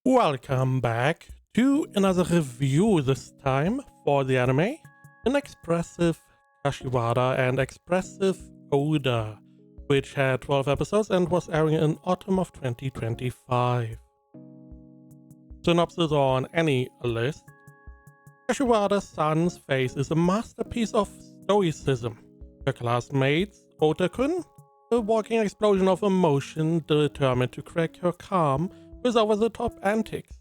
Welcome back to another review, this time for the anime Inexpressive Kashiwada and Expressive Oota, which had 12 episodes and was airing in autumn of 2025. Synopsis on any list. Kashiwada-san's face is a masterpiece of stoicism. Her classmates, Oota-kun, a walking explosion of emotion determined to crack her calm with over-the-top antics.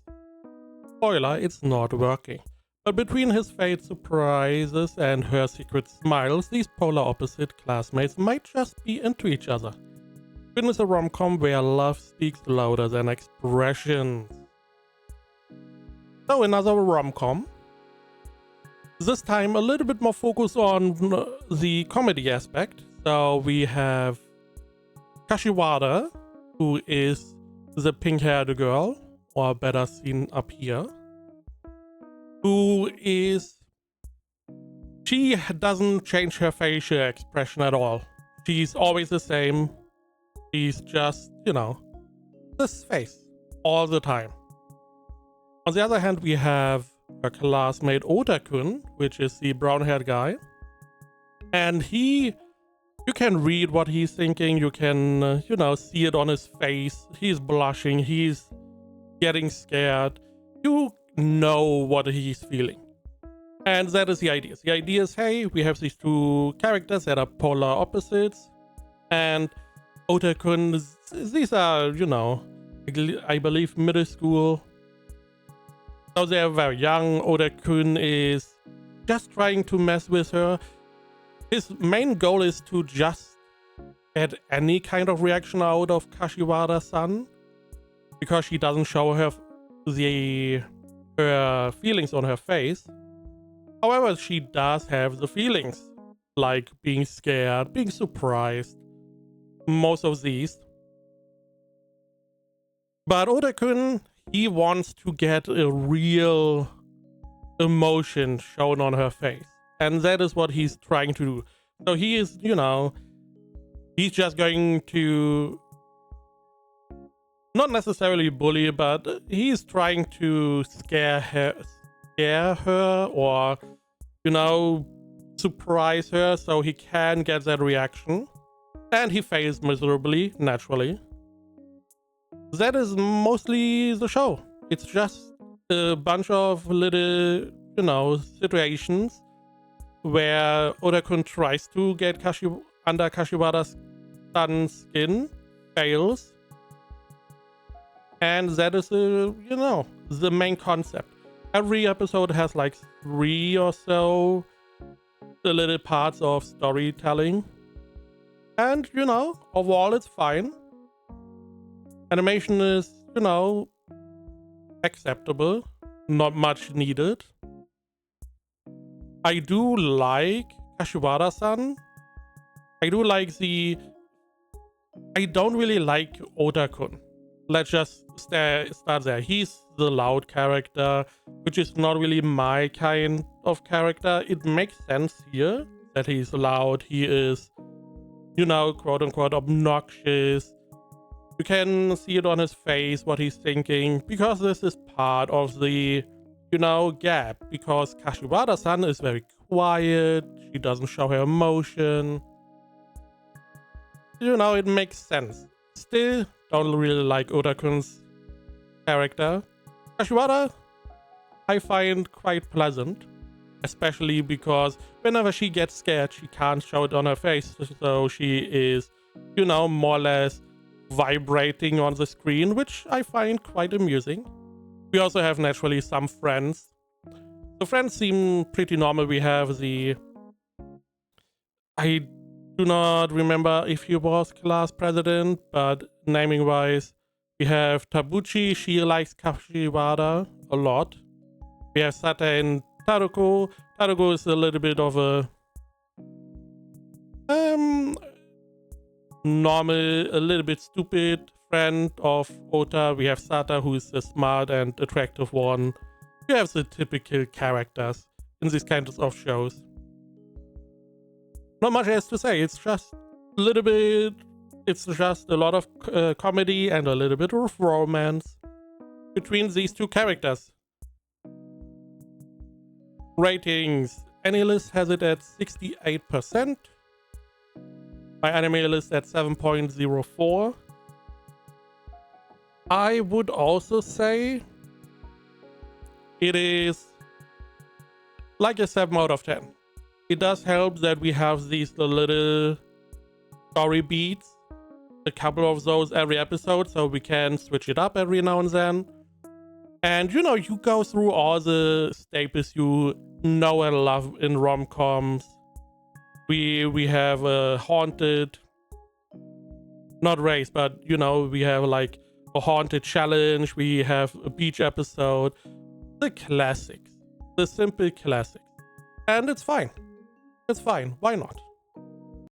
Spoiler, it's not working. But between his fate surprises and her secret smiles, these polar opposite classmates might just be into each other. Witness a rom-com where love speaks louder than expressions. So another rom-com. This time a little bit more focus on the comedy aspect. So we have Kashiwada, who is the pink-haired girl, or better seen up here, she doesn't change her facial expression at all. She's always the same. She's just, this face all the time. On the other hand, we have her classmate Oota-kun, which is the brown-haired guy, and you can read what he's thinking. You can, see it on his face. He's blushing. He's getting scared. You know what he's feeling. And that is the idea. The idea is, hey, we have these two characters that are polar opposites. And Oota-kun, these are, I believe middle school. So they're very young. Oota-kun is just trying to mess with her. His main goal is to just get any kind of reaction out of Kashiwada-san, because she doesn't show her feelings on her face. However, she does have the feelings, like being scared, being surprised, most of these. But Oota-kun, he wants to get a real emotion shown on her face. And that is what he's trying to do. So he is, he's just going to not necessarily bully, but he's trying to scare her or, surprise her so he can get that reaction. And he fails miserably, naturally. That is mostly the show. It's just a bunch of little, situations where Oota-kun tries to get under Kashiwada's skin, fails. And that is, the main concept. Every episode has like 3 or so little parts of storytelling. And, overall it's fine. Animation is, acceptable. Not much needed. I do like Kashiwada-san. I don't really like Oota-kun. Let's just start there. He's the loud character, which is not really my kind of character. It makes sense here that he's loud. He is, quote unquote obnoxious. You can see it on his face, what he's thinking, because this is part of the gap, because Kashiwada-san is very quiet. She doesn't show her emotion. It makes sense. Still, don't really like Oota-kun's character. Kashiwada, I find quite pleasant, especially because whenever she gets scared, she can't show it on her face, so she is, more or less vibrating on the screen, which I find quite amusing. We also have naturally some friends. The friends seem pretty normal. We have I do not remember if he was class president, but naming wise, we have Tabuchi. She likes Kashiwada a lot. We have Sata and Taruko. Taruko is a little bit of a normal, a little bit stupid friend of Oota. We have Sata, who is a smart and attractive one. You have the typical characters in these kinds of shows. Not much else to say. It's just a little bit It's just a lot of comedy and a little bit of romance. between these two characters. Ratings. AniList has it at 68%. My anime list at 7.04. I would also say it is like a 7 out of 10. It does help that we have these little story beats, a couple of those every episode, so we can switch it up every now and then. And you know, you go through all the staples you know and love in rom-coms. We have a haunted, not race, but you know, we have like a haunted challenge, we have a beach episode, the classics, the simple classics. And it's fine. It's fine. Why not?